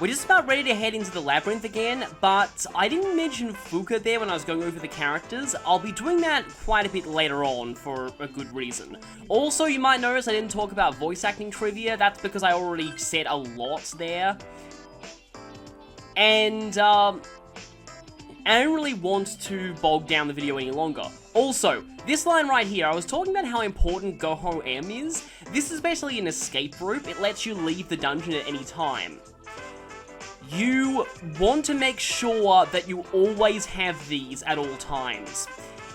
We're just about ready to head into the Labyrinth again, but I didn't mention Fuka there when I was going over the characters. I'll be doing that quite a bit later on for a good reason. Also, you might notice I didn't talk about voice acting trivia. That's because I already said a lot there. And I don't really want to bog down the video any longer. Also, this line right here, I was talking about how important Go M is. This is basically an escape route. It lets you leave the dungeon at any time. You want to make sure that you always have these at all times.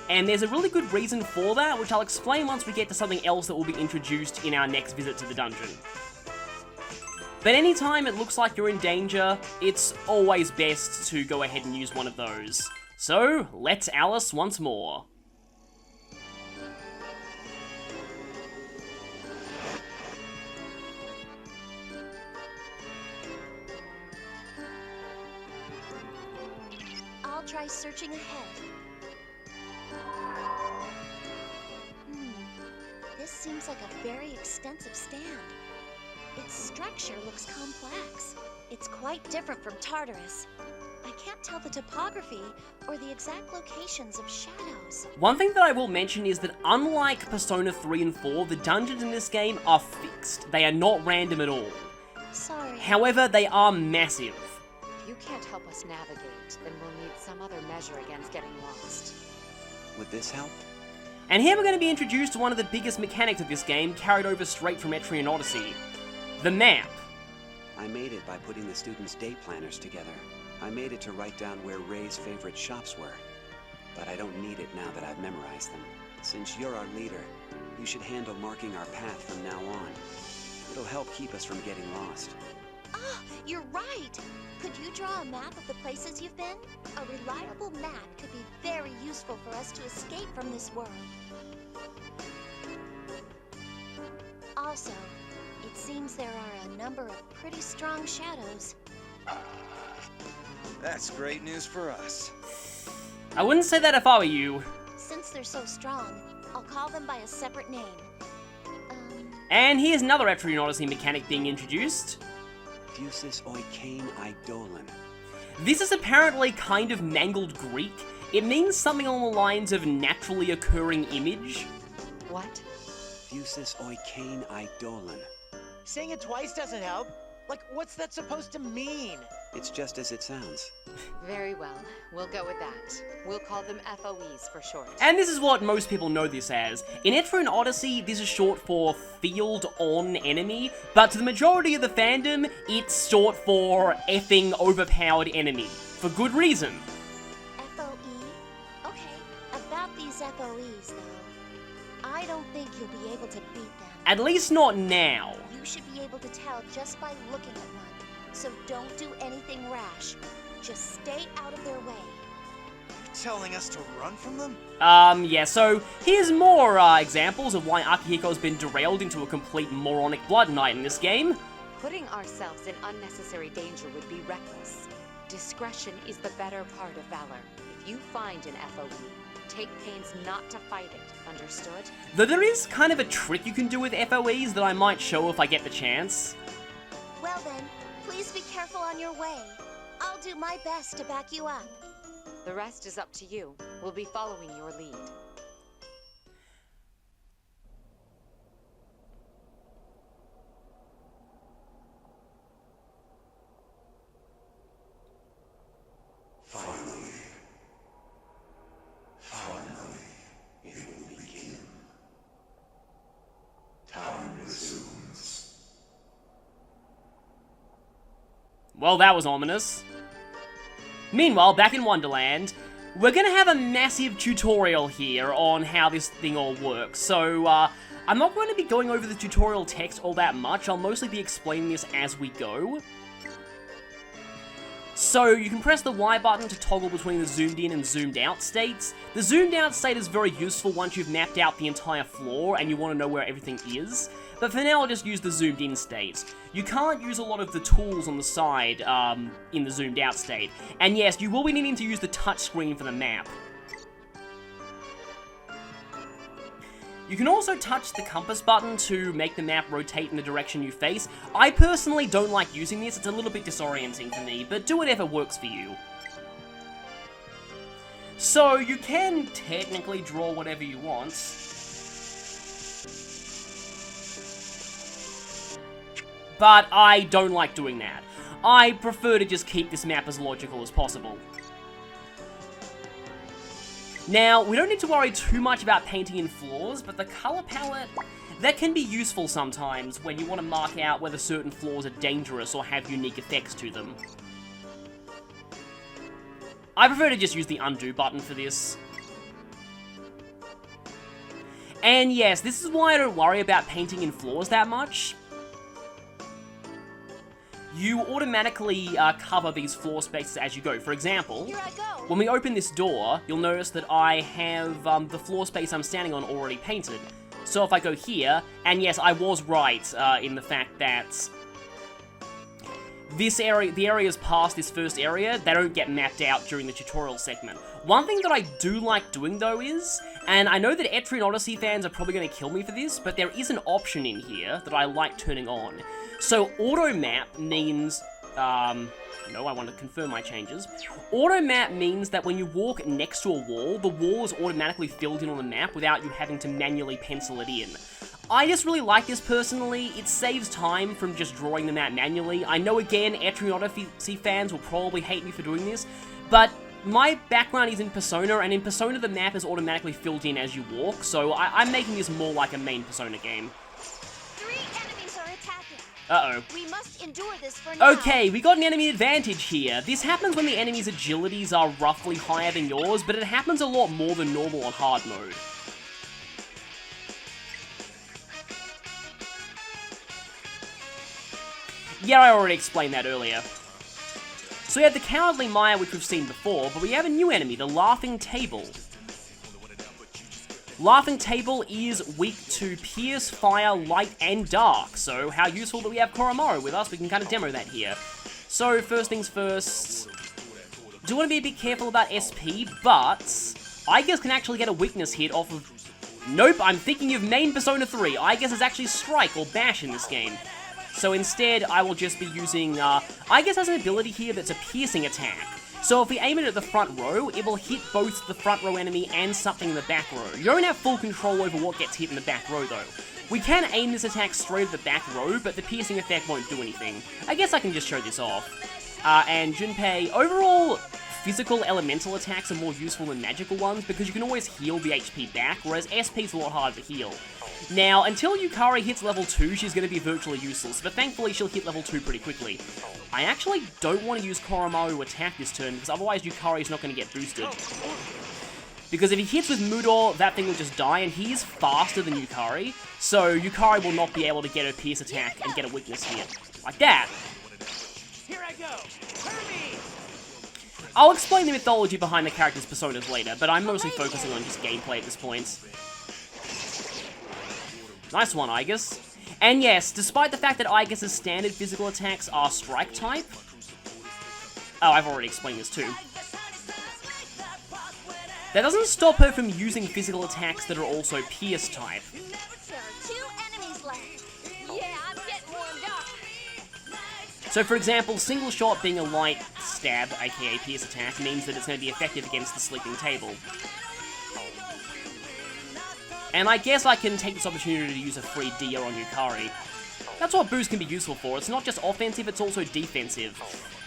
And there's a really good reason for that, which I'll explain once we get to something else that will be introduced in our next visit to the dungeon. But anytime it looks like you're in danger, it's always best to go ahead and use one of those. So, let's Alice once more. I'll try searching ahead. This seems like a very extensive stand. Its structure looks complex. It's quite different from Tartarus. I can't tell the topography or the exact locations of shadows. One thing that I will mention is that unlike Persona 3 and 4, the dungeons in this game are fixed. They are not random at all. Sorry. However, they are massive. If you can't help us navigate, then we'll need some other measure against getting lost. Would this help? And here we're going to be introduced to one of the biggest mechanics of this game, carried over straight from Etrian Odyssey. The map. I made it by putting the students' day planners together. I made it to write down where Ray's favorite shops were. But I don't need it now that I've memorized them. Since you're our leader, you should handle marking our path from now on. It'll help keep us from getting lost. Ah, you're right! Could you draw a map of the places you've been? A reliable map could be very useful for us to escape from this world. Also, it seems there are a number of pretty strong shadows. That's great news for us. I wouldn't say that if I were you. Since they're so strong, I'll call them by a separate name. And here's another Etrian Odyssey mechanic being introduced. Fusis oikain idolin. This is apparently kind of mangled Greek. It means something along the lines of naturally occurring image. What? Fusis oikain idolin. Saying it twice doesn't help. Like, what's that supposed to mean? It's just as it sounds. Very well. We'll go with that. We'll call them F.O.Es for short. And this is what most people know this as. In Etrian Odyssey, this is short for Field On Enemy, but to the majority of the fandom, it's short for effing overpowered enemy. For good reason. F.O.E? Okay, about these F.O.Es, though. I don't think you'll be able to beat them. At least not now. You should be able to tell just by looking at one. So don't do anything rash. Just stay out of their way. You're telling us to run from them? Yeah, so here's more examples of why Akihiko's been derailed into a complete moronic Blood Knight in this game. Putting ourselves in unnecessary danger would be reckless. Discretion is the better part of valor. If you find an F.O.E, take pains not to fight it, understood? Though there is kind of a trick you can do with F.O.Es that I might show if I get the chance. Well then, please be careful on your way. I'll do my best to back you up. The rest is up to you. We'll be following your lead. Finally, it will begin. Time resumes. Well, that was ominous. Meanwhile, back in Wonderland, we're gonna have a massive tutorial here on how this thing all works. So, I'm not going to be going over the tutorial text all that much. I'll mostly be explaining this as we go. So, you can press the Y button to toggle between the zoomed in and zoomed out states. The zoomed out state is very useful once you've mapped out the entire floor and you want to know where everything is. But for now, I'll just use the zoomed in state. You can't use a lot of the tools on the side in the zoomed out state. And yes, you will be needing to use the touchscreen for the map. You can also touch the compass button to make the map rotate in the direction you face. I personally don't like using this, it's a little bit disorienting for me, but do whatever works for you. So, you can technically draw whatever you want. But I don't like doing that. I prefer to just keep this map as logical as possible. Now, we don't need to worry too much about painting in floors, but the color palette, that can be useful sometimes when you want to mark out whether certain floors are dangerous or have unique effects to them. I prefer to just use the undo button for this. And yes, this is why I don't worry about painting in floors that much. You automatically cover these floor spaces as you go. For example, Here I go. when we open this door, you'll notice that I have the floor space I'm standing on already painted. So if I go here, and yes, I was right in the fact that this area, the areas past this first area, they don't get mapped out during the tutorial segment. One thing that I do like doing though is, and I know that Etrian Odyssey fans are probably going to kill me for this, but there is an option in here that I like turning on. So auto map means, no, I want to confirm my changes. Auto map means that when you walk next to a wall, the wall is automatically filled in on the map without you having to manually pencil it in. I just really like this personally. It saves time from just drawing the map manually. I know again, Etrian Odyssey fans will probably hate me for doing this, but my background is in Persona, and in Persona the map is automatically filled in as you walk, so I'm making this more like a main Persona game. 3 enemies are attacking. Uh-oh. We must endure this for now. Okay, we got an enemy advantage here. This happens when the enemy's agilities are roughly higher than yours, but it happens a lot more than normal on hard mode. Yeah, I already explained that earlier. So we have the Cowardly Maya, which we've seen before, but we have a new enemy, the Laughing Table. Laughing Table is weak to Pierce, Fire, Light, and Dark, so how useful do we have Koromaru with us? We can kind of demo that here. So, first things first, do want to be a bit careful about SP, but I guess can actually get a weakness hit off of... Nope, I'm thinking of main Persona 3. I guess it's actually Strike or Bash in this game. So instead, I will just be using, I guess has an ability here that's a piercing attack. So if we aim it at the front row, it will hit both the front row enemy and something in the back row. You don't have full control over what gets hit in the back row though. We can aim this attack straight at the back row, but the piercing effect won't do anything. I guess I can just show this off. And Junpei, overall, physical elemental attacks are more useful than magical ones because you can always heal the HP back, whereas SP is a lot harder to heal. Now, until Yukari hits level 2, she's going to be virtually useless, but thankfully she'll hit level 2 pretty quickly. I actually don't want to use Koromaru to attack this turn, because otherwise Yukari's not going to get boosted. Because if he hits with Mudo, that thing will just die, and he's faster than Yukari, so Yukari will not be able to get her Pierce attack and get a weakness hit. Like that. Here I go. Kirby! I'll explain the mythology behind the characters' personas later, but I'm mostly focusing on just gameplay at this point. Nice one, Aegis. And yes, despite the fact that Aegis' standard physical attacks are strike type... Oh, I've already explained this too. That doesn't stop her from using physical attacks that are also pierce type. There are 2 enemies left. Yeah, I'm getting warmed up. So for example, single shot being a light stab, aka pierce attack, means that it's going to be effective against the sleeping table. And I guess I can take this opportunity to use a free Dia on Yukari. That's what boost can be useful for. It's not just offensive, it's also defensive.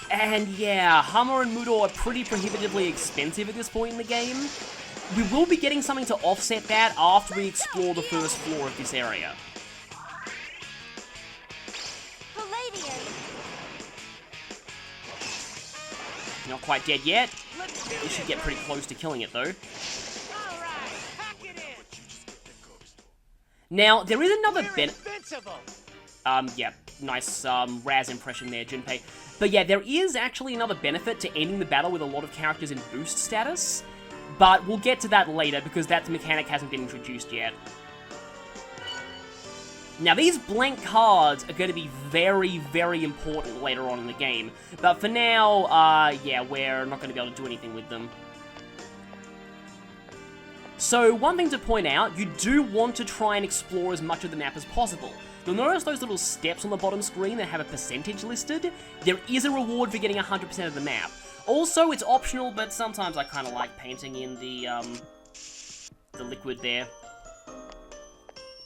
And yeah, Hammer and Mudo are pretty prohibitively expensive at this point in the game. We will be getting something to offset that after we explore the first floor of this area. Palladium. Not quite dead yet. We should get pretty close to killing it though. Now, there is another Invincible. yeah, nice, Raz impression there, Junpei. But yeah, there is actually another benefit to ending the battle with a lot of characters in boost status, but we'll get to that later because that mechanic hasn't been introduced yet. Now, these blank cards are going to be very, very important later on in the game, but for now, yeah, we're not going to be able to do anything with them. So one thing to point out, you do want to try and explore as much of the map as possible. You'll notice those little steps on the bottom screen that have a percentage listed. There is a reward for getting 100% of the map. Also, it's optional, but sometimes I kind of like painting in the liquid there.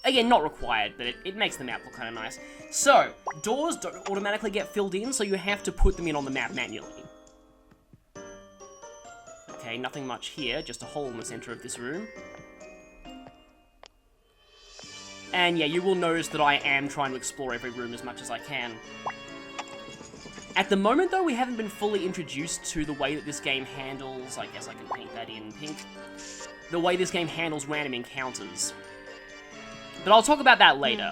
Again, not required, but it makes the map look kind of nice. So, doors don't automatically get filled in, so you have to put them in on the map manually. Okay, nothing much here, just a hole in the center of this room. And yeah, you will notice that I am trying to explore every room as much as I can. At the moment, though, we haven't been fully introduced to the way that this game handles... I guess I can paint that in pink. The way this game handles random encounters. But I'll talk about that later.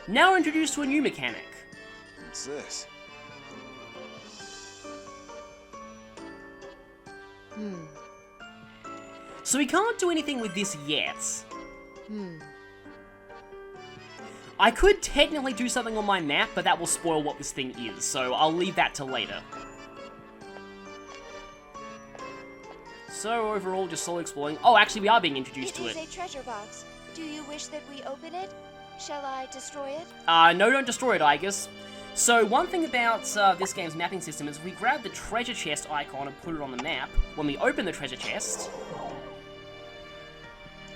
Now we're introduced to a new mechanic. What's this? So we can't do anything with this yet. I could technically do something on my map, but that will spoil what this thing is, so I'll leave that till later. So overall, just solo exploring. Oh, actually, we are being introduced to it. It is a treasure box. Do you wish that we open it? Shall I destroy it? No, don't destroy it, I guess. So one thing about this game's mapping system is we grab the treasure chest icon and put it on the map. When we open the treasure chest,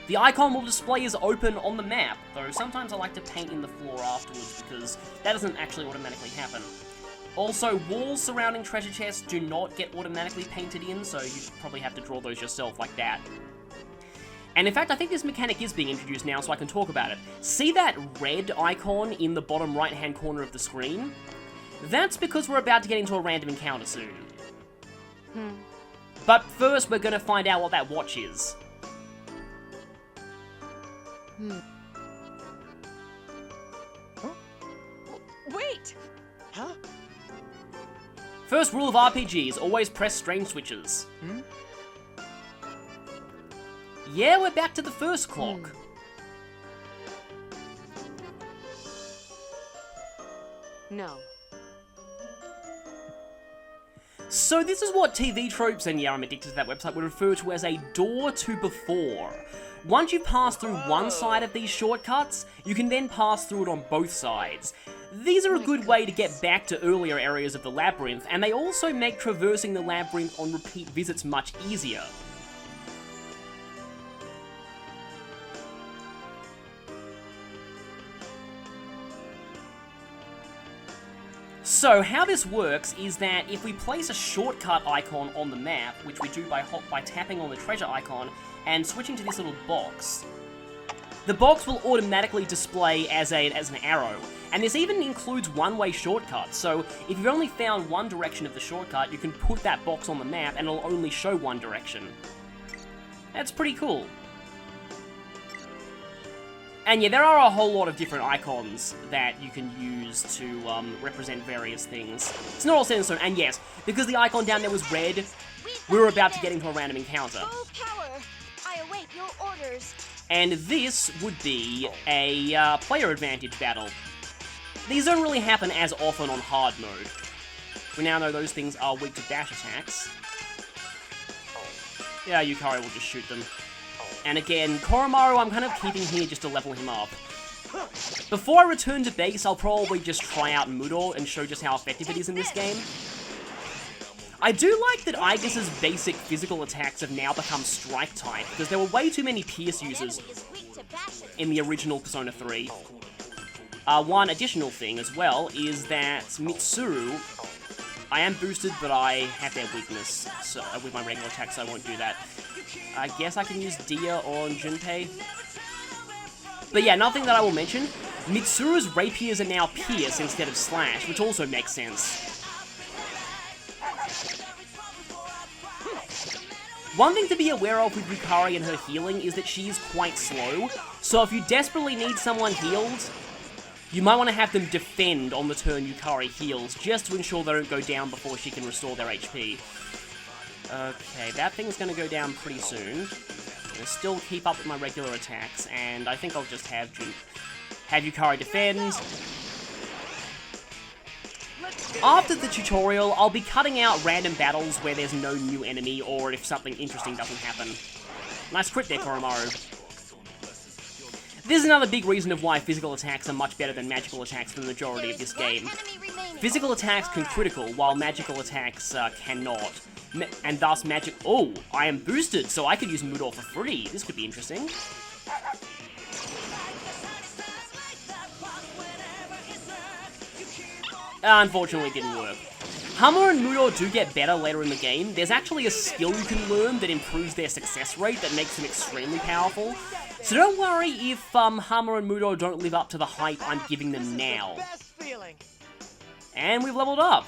the icon will display as open on the map, though sometimes I like to paint in the floor afterwards because that doesn't actually automatically happen. Also, walls surrounding treasure chests do not get automatically painted in, so you probably have to draw those yourself like that. And in fact, I think this mechanic is being introduced now, so I can talk about it. See that red icon in the bottom right-hand corner of the screen? That's because we're about to get into a random encounter soon. But first, we're going to find out what that watch is. Wait! Huh? First rule of RPGs, always press strange switches. Yeah, we're back to the first clock. No. So this is what TV tropes, and yeah, I'm addicted to that website, would refer to as a door to before. Once you pass through one side of these shortcuts, you can then pass through it on both sides. These are a good way to get back to earlier areas of the Labyrinth, and they also make traversing the Labyrinth on repeat visits much easier. So how this works is that if we place a shortcut icon on the map, which we do by tapping on the treasure icon and switching to this little box, the box will automatically display as an arrow. And this even includes one-way shortcuts, so if you've only found one direction of the shortcut, you can put that box on the map and it'll only show one direction. That's pretty cool. And yeah, there are a whole lot of different icons that you can use to represent various things. It's not all set in stone, and yes, because the icon down there was red, we were about to get into a random encounter. Full power! I await your orders. And this would be a player advantage battle. These don't really happen as often on hard mode. We now know those things are weak to dash attacks. Yeah, Yukari will just shoot them. And again, Koromaru I'm kind of keeping here just to level him up. Before I return to base, I'll probably just try out Mudor and show just how effective it is in this game. I do like that Aegis's basic physical attacks have now become strike type, because there were way too many Pierce users in the original Persona 3. One additional thing as well is that Mitsuru, I am boosted, but I have their weakness so, with my regular attacks, so I won't do that. I guess I can use Dia on Junpei. But yeah, nothing that I will mention. Mitsuru's rapiers are now pierce instead of slash, which also makes sense. One thing to be aware of with Yukari and her healing is that she is quite slow, so if you desperately need someone healed, you might want to have them defend on the turn Yukari heals, just to ensure they don't go down before she can restore their HP. Okay, that thing's gonna go down pretty soon. I'm gonna still keep up with my regular attacks, and I think I'll just have Yukari defend. After the tutorial, I'll be cutting out random battles where there's no new enemy, or if something interesting doesn't happen. Nice crit there, Koromaru. This is another big reason of why physical attacks are much better than magical attacks for the majority of this game. Physical attacks can critical, while magical attacks cannot. And thus magic... Oh, I am boosted, so I could use Mudor for free. This could be interesting. Unfortunately, it didn't work. Hammer and Mudor do get better later in the game. There's actually a skill you can learn that improves their success rate that makes them extremely powerful. So don't worry if Hammer and Mudor don't live up to the hype I'm giving them now. And we've leveled up.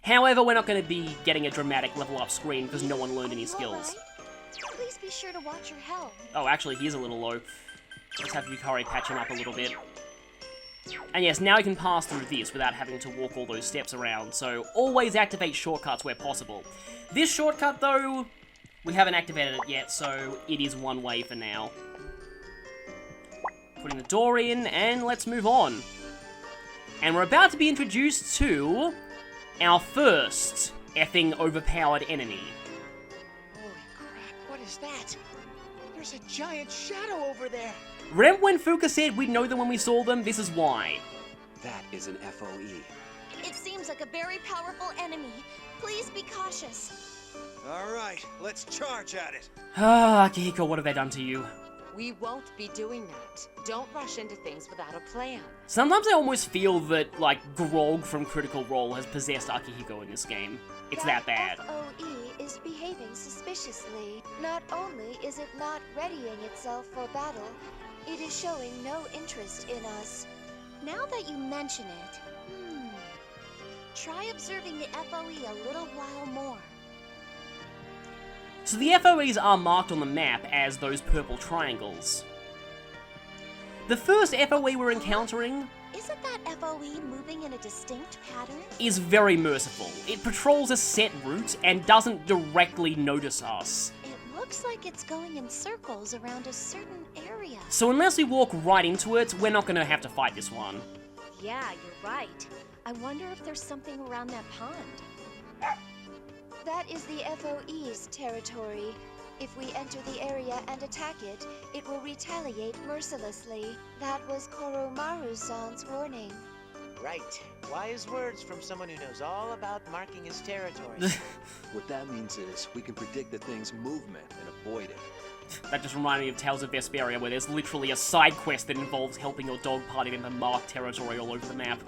However, we're not going to be getting a dramatic level up screen because no one learned any skills. Please be sure to watch your health. Oh, actually, he is a little low. Let's have Yukari patch him up a little bit. And yes, now we can pass through this without having to walk all those steps around, so always activate shortcuts where possible. This shortcut, though, we haven't activated it yet, so it is one way for now. Putting the door in, and let's move on. And we're about to be introduced to our first effing overpowered enemy. Holy crap, what is that? There's a giant shadow over there. Remember when Fuka said we'd know them when we saw them? This is why. That is an F.O.E. It seems like a very powerful enemy. Please be cautious. All right, let's charge at it. Ah, Akihiko, what have they done to you? We won't be doing that. Don't rush into things without a plan. Sometimes I almost feel that, like, Grog from Critical Role has possessed Akihiko in this game. It's that bad. F.O.E. is behaving suspiciously. Not only is it not readying itself for battle, it is showing no interest in us. Now that you mention it, try observing the F.O.E. a little while more. So the FOEs are marked on the map as those purple triangles. The first FOE we're encountering Isn't that F.O.E. moving in a distinct pattern? is very merciful. It patrols a set route and doesn't directly notice us. It looks like it's going in circles around a certain area. So unless we walk right into it, we're not going to have to fight this one. Yeah, you're right. I wonder if there's something around that pond. That is the F.O.E.'s territory. If we enter the area and attack it, it will retaliate mercilessly. That was Koromaru-san's warning. Right. Wise words from someone who knows all about marking his territory. What that means is we can predict the thing's movement and avoid it. That just reminded me of Tales of Vesperia, where there's literally a side quest that involves helping your dog party member mark territory all over the map.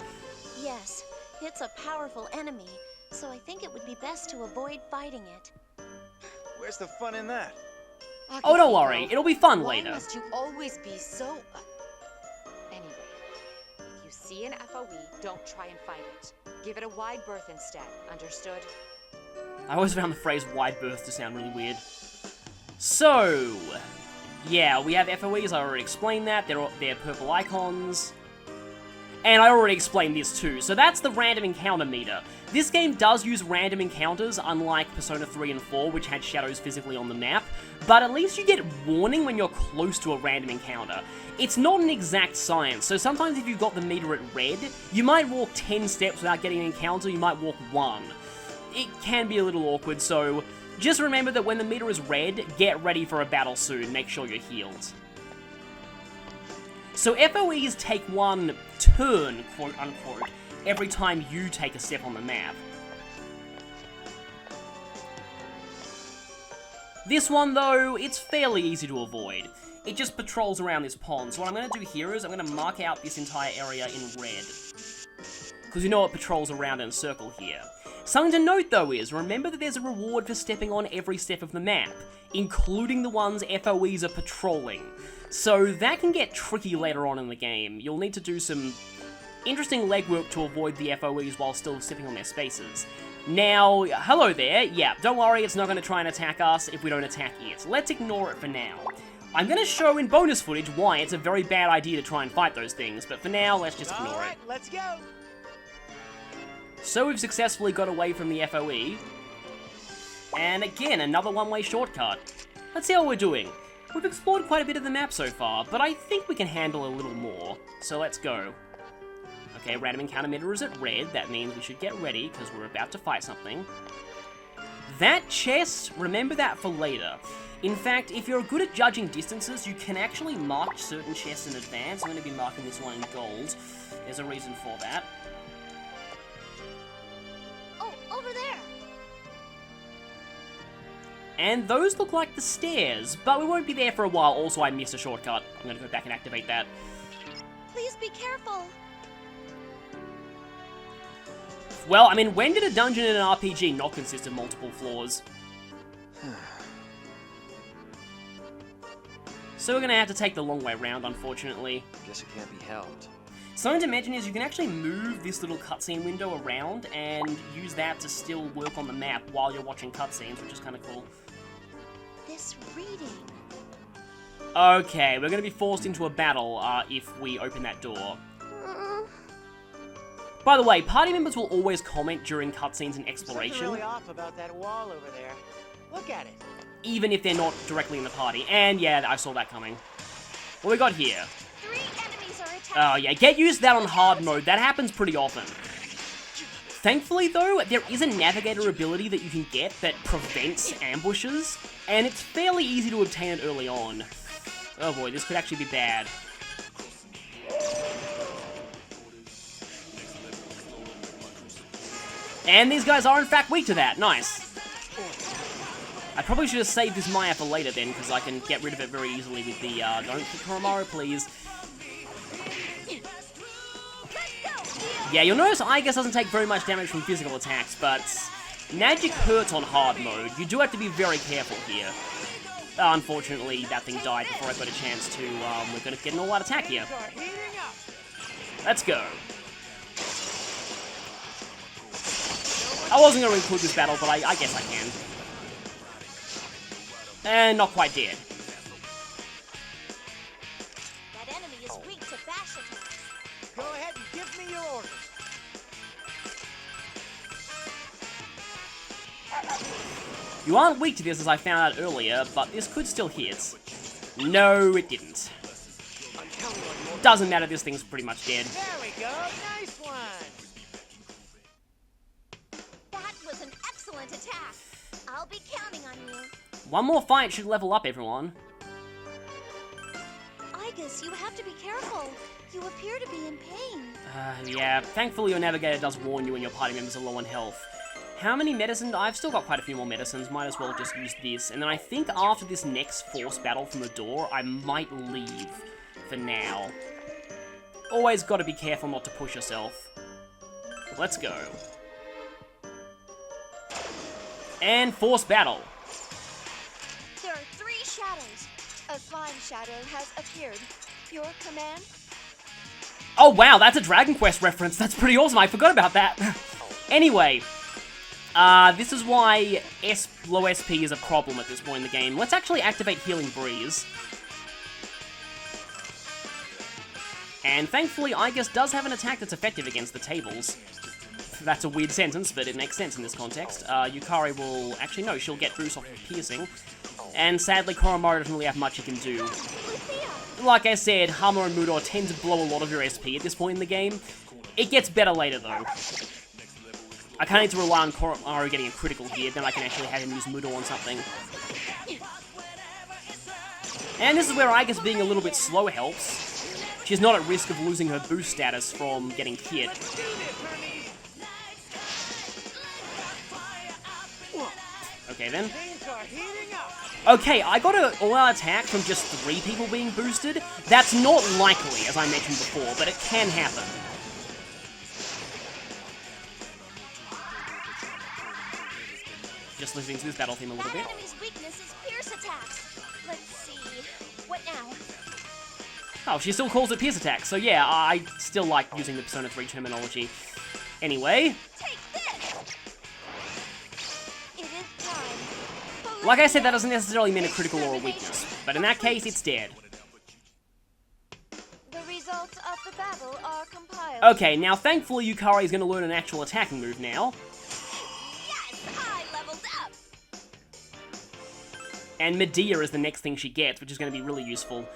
Yes, it's a powerful enemy, so I think it would be best to avoid fighting it. Where's the fun in that? Oh, don't worry, it'll be fun Why later. must you always be so... Anyway, if you see an FOE, don't try and fight it. Give it a wide berth instead, understood? I always found the phrase wide berth to sound really weird. So, yeah, we have FOEs, I already explained that, they're purple icons. And I already explained this too, so that's the random encounter meter. This game does use random encounters, unlike Persona 3 and 4, which had shadows physically on the map, but at least you get warning when you're close to a random encounter. It's not an exact science, so sometimes if you've got the meter at red, you might walk 10 steps without getting an encounter, you might walk 1. It can be a little awkward, so just remember that when the meter is red, get ready for a battle soon, make sure you're healed. So FOEs take one turn, quote unquote, every time you take a step on the map. This one, though, it's fairly easy to avoid. It just patrols around this pond, so what I'm going to do here is I'm going to mark out this entire area in red. Because you know it patrols around in a circle here. Something to note, though, is remember that there's a reward for stepping on every step of the map, including the ones FOEs are patrolling. So that can get tricky later on in the game. You'll need to do some interesting legwork to avoid the FOEs while still stepping on their spaces. Now, hello there. Yeah, don't worry, it's not going to try and attack us if we don't attack it. Let's ignore it for now. I'm going to show in bonus footage why it's a very bad idea to try and fight those things, but for now, let's just ignore it. Let's go. So we've successfully got away from the FOE. And again, another one-way shortcut. Let's see how we're doing. We've explored quite a bit of the map so far, but I think we can handle a little more. So let's go. Okay, random encounter meter is at red. That means we should get ready, because we're about to fight something. That chest, remember that for later. In fact, if you're good at judging distances, you can actually mark certain chests in advance. I'm going to be marking this one in gold. There's a reason for that. Oh, over there. And those look like the stairs, but we won't be there for a while. Also, I missed a shortcut. I'm going to go back and activate that. Please be careful. Well, I mean, when did a dungeon in an RPG not consist of multiple floors? So we're going to have to take the long way round, unfortunately. Guess it can't be helped. Something to mention is you can actually move this little cutscene window around and use that to still work on the map while you're watching cutscenes, which is kind of cool. This reading. Okay, we're going to be forced into a battle if we open that door. By the way, party members will always comment during cutscenes and exploration. Something really off about that wall over there. Look at it. Even if they're not directly in the party. And yeah, I saw that coming. What we got here? 3 enemies are attacking. Oh yeah, get used to that on hard mode. That happens pretty often. Thankfully though, there is a navigator ability that you can get that prevents ambushes, and it's fairly easy to obtain it early on. Oh boy, this could actually be bad. And these guys are in fact weak to that. Nice. I probably should have saved this Maya for later then, because I can get rid of it very easily with the, don't hit Koromaru, please. Yeah, you'll notice Igus doesn't take very much damage from physical attacks, but magic hurts on hard mode. You do have to be very careful here. Unfortunately, that thing died before I got a chance to, we're gonna get an all-out attack here. Let's go. I wasn't gonna include this battle, but I guess I can. And not quite dead. That enemy is weak to bash attacks. Go ahead and give me your orders. You aren't weak to this, as I found out earlier, but this could still hit. No, it didn't. Doesn't matter, this thing's pretty much dead. There we go. Nice one. That was an excellent attack. I'll be counting on you. One more fight should level up everyone. Igus, you have to be careful. You appear to be in pain. Yeah, thankfully your navigator does warn you when your party members are low on health. How many medicines? I've still got quite a few more medicines, might as well just use this. And then I think after this next force battle from the door, I might leave for now. Always gotta be careful not to push yourself. Let's go. And force battle. There are 3 shadows. A slime shadow has appeared. Your command? Oh wow, that's a Dragon Quest reference. That's pretty awesome. I forgot about that. Anyway, this is why low SP is a problem at this point in the game. Let's actually activate Healing Breeze. And thankfully, Igus does have an attack that's effective against the tables. That's a weird sentence, but it makes sense in this context. Yukari will... Actually, no, she'll get boost off of Piercing. And sadly, Koromaru doesn't really have much he can do. Like I said, Hama and Mudor tend to blow a lot of your SP at this point in the game. It gets better later, though. I kind of need to rely on Koromaru getting a critical here, then I can actually have him use Mudor on something. And this is where Igus being a little bit slow helps. She's not at risk of losing her boost status from getting hit. Okay then. Okay, I got an all-out attack from just 3 people being boosted. That's not likely, as I mentioned before, but it can happen. Just listening to this battle theme a little bit. That enemy's weakness is pierce attacks. Let's see. What now? Oh, she still calls it pierce attacks, so yeah, I still like using the Persona 3 terminology. Anyway. Take this! It is time. Like I said, that doesn't necessarily mean a critical or a weakness, but in that case, it's dead. The results of the battle are compiled. Okay, now thankfully Yukari is going to learn an actual attacking move now. Yes, I leveled up. And Medea is the next thing she gets, which is going to be really useful.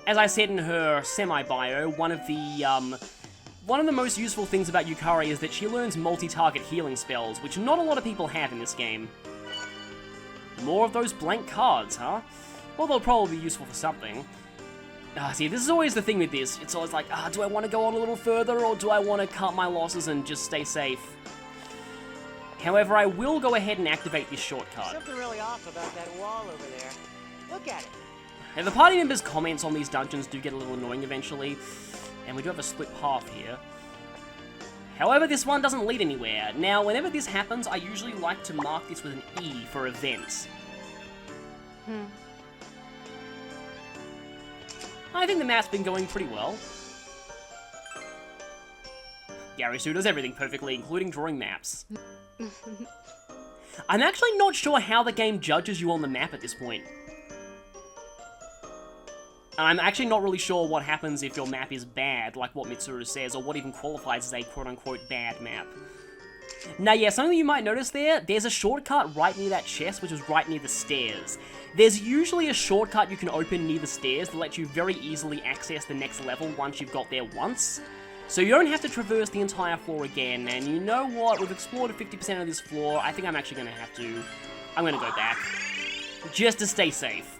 As I said in her semi-bio, one of the one of the most useful things about Yukari is that she learns multi-target healing spells, which not a lot of people have in this game. More of those blank cards, huh? Well, they'll probably be useful for something. See, this is always the thing with this. It's always like, do I want to go on a little further, or do I want to cut my losses and just stay safe? However, I will go ahead and activate this shortcut. Something really off about that wall over there. Look at it. And the party members' comments on these dungeons do get a little annoying eventually, and we do have a split path here. However, this one doesn't lead anywhere. Now, whenever this happens, I usually like to mark this with an E for events. I think the map's been going pretty well. Gary Sue does everything perfectly, including drawing maps. I'm actually not sure how the game judges you on the map at this point. I'm actually not really sure what happens if your map is bad, like what Mitsuru says, or what even qualifies as a quote-unquote bad map. Now, yeah, something you might notice there's a shortcut right near that chest, which is right near the stairs. There's usually a shortcut you can open near the stairs that lets you very easily access the next level once you've got there once. So you don't have to traverse the entire floor again, and you know what? We've explored 50% of this floor. I think I'm actually going to have to... I'm going to go back. Just to stay safe.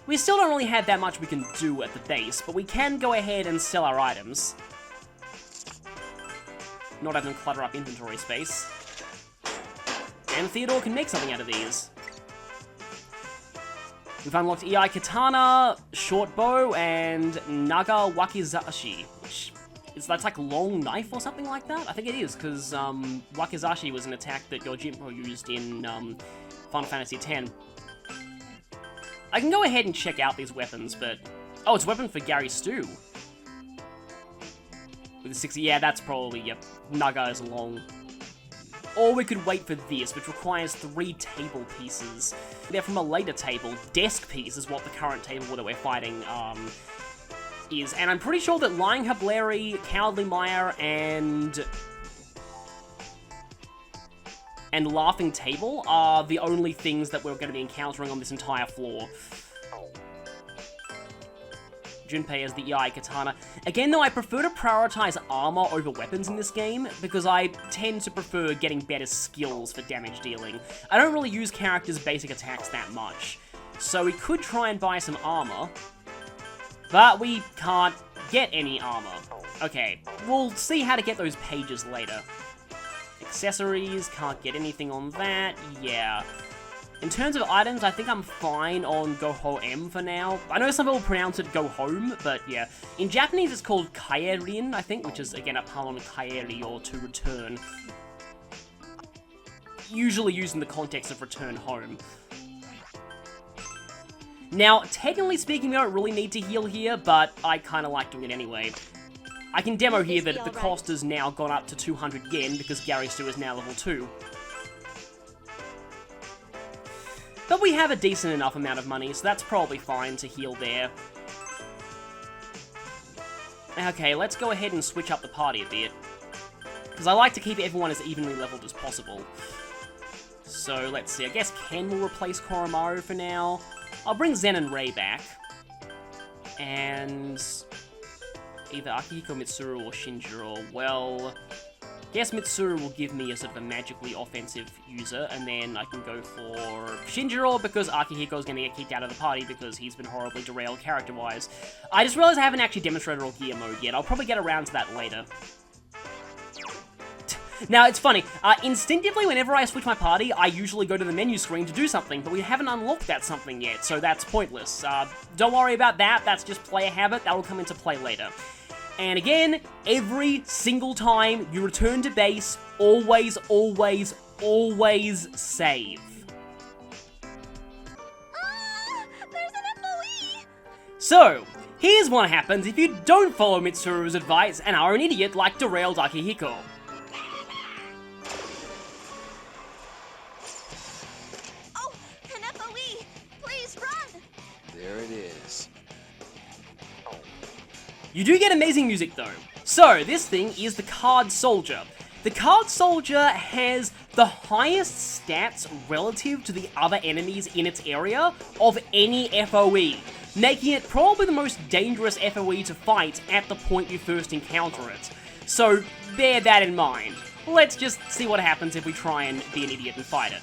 We still don't really have that much we can do at the base, but we can go ahead and sell our items. Not have them clutter up inventory space. And Theodore can make something out of these. We've unlocked Ei Katana, Short Bow, and Naga Wakizashi, which is that's like long knife or something like that? I think it is, because Wakizashi was an attack that Yojimbo used in Final Fantasy X. I can go ahead and check out these weapons, but... Oh, it's a weapon for Gary Stu. With a 60, yeah, that's probably, yep, Naga is long. Or we could wait for this, which requires 3 table pieces. They're from a later table. Desk piece is what the current table that we're fighting is. And I'm pretty sure that Lying Hableri, Cowardly Mire, and Laughing Table are the only things that we're going to be encountering on this entire floor. Junpei as the Ei Katana. Again, though, I prefer to prioritize armor over weapons in this game, because I tend to prefer getting better skills for damage dealing. I don't really use characters' basic attacks that much. So we could try and buy some armor, but we can't get any armor. Okay, we'll see how to get those pages later. Accessories, can't get anything on that, yeah. In terms of items, I think I'm fine on Go-Ho-M for now. I know some people pronounce it Go-Home, but yeah. In Japanese, it's called Kaerin, I think, which is, again, a pun on Kaeri, or to return. Usually used in the context of return home. Now, technically speaking, we don't really need to heal here, but I kind of like doing it anyway. I can demo here that the cost has now gone up to 200 yen, because Gary Stu is now level 2. But we have a decent enough amount of money, so that's probably fine to heal there. Okay, let's go ahead and switch up the party a bit, because I like to keep everyone as evenly leveled as possible. So, let's see, I guess Ken will replace Koromaru for now. I'll bring Zen and Rei back. And either Akihiko, Mitsuru, or Shinjiro. Well, I guess Mitsuru will give me a sort of a magically offensive user, and then I can go for Shinjiro because Akihiko's going to get kicked out of the party because he's been horribly derailed character-wise. I just realized I haven't actually demonstrated all gear mode yet. I'll probably get around to that later. Now, it's funny, instinctively, whenever I switch my party, I usually go to the menu screen to do something, but we haven't unlocked that something yet, so that's pointless. Don't worry about that, that's just player habit, that will come into play later. And again, every single time you return to base, always, always, always save. There's an F.O.E! So, here's what happens if you don't follow Mitsuru's advice and are an idiot like derailed Akihiko. Oh, an F.O.E! Please run! There it is. You do get amazing music though. So, this thing is the Card Soldier. The Card Soldier has the highest stats relative to the other enemies in its area of any F.O.E. making it probably the most dangerous FOE to fight at the point you first encounter it. So bear that in mind. Let's just see what happens if we try and be an idiot and fight it.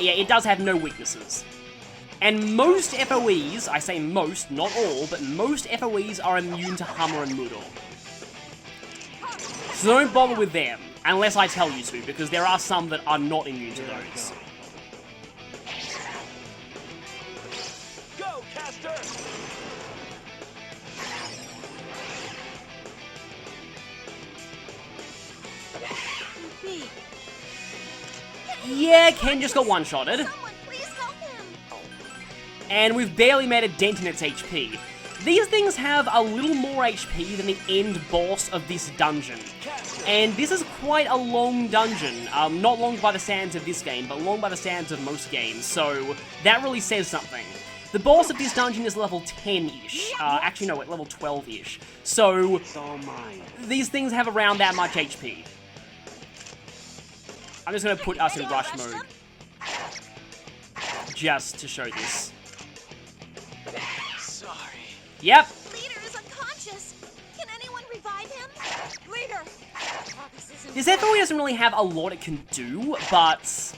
Yeah, it does have no weaknesses. And most FOEs, I say most, not all, but most FOEs are immune to Hummer and Moodle. So don't bother with them, unless I tell you to, because there are some that are not immune to those. Go, Caster! B. Yeah, Ken just got one-shotted. Someone please help him. And we've barely made a dent in its HP. These things have a little more HP than the end boss of this dungeon. And this is quite a long dungeon. Not long by the standards of this game, but long by the standards of most games, so that really says something. The boss of this dungeon is level 10-ish. Actually, no, level 12-ish. So, It's all mine. these things have around that much HP. I'm just gonna put us in rush mode. Just to show this. Sorry. Yep, Leader is unconscious. Can anyone revive him? Leader. this FOE doesn't really have a lot it can do, but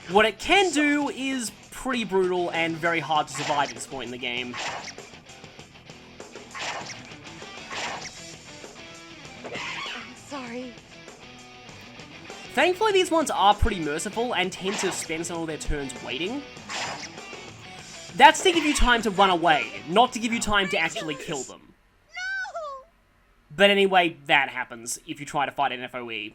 what it can do is pretty brutal and very hard to survive at this point in the game. I'm sorry. Thankfully, these ones are pretty merciful and tend to spend some of their turns waiting. That's to give you time to run away, not to give you time to actually kill them. No! But anyway, that happens if you try to fight an FOE.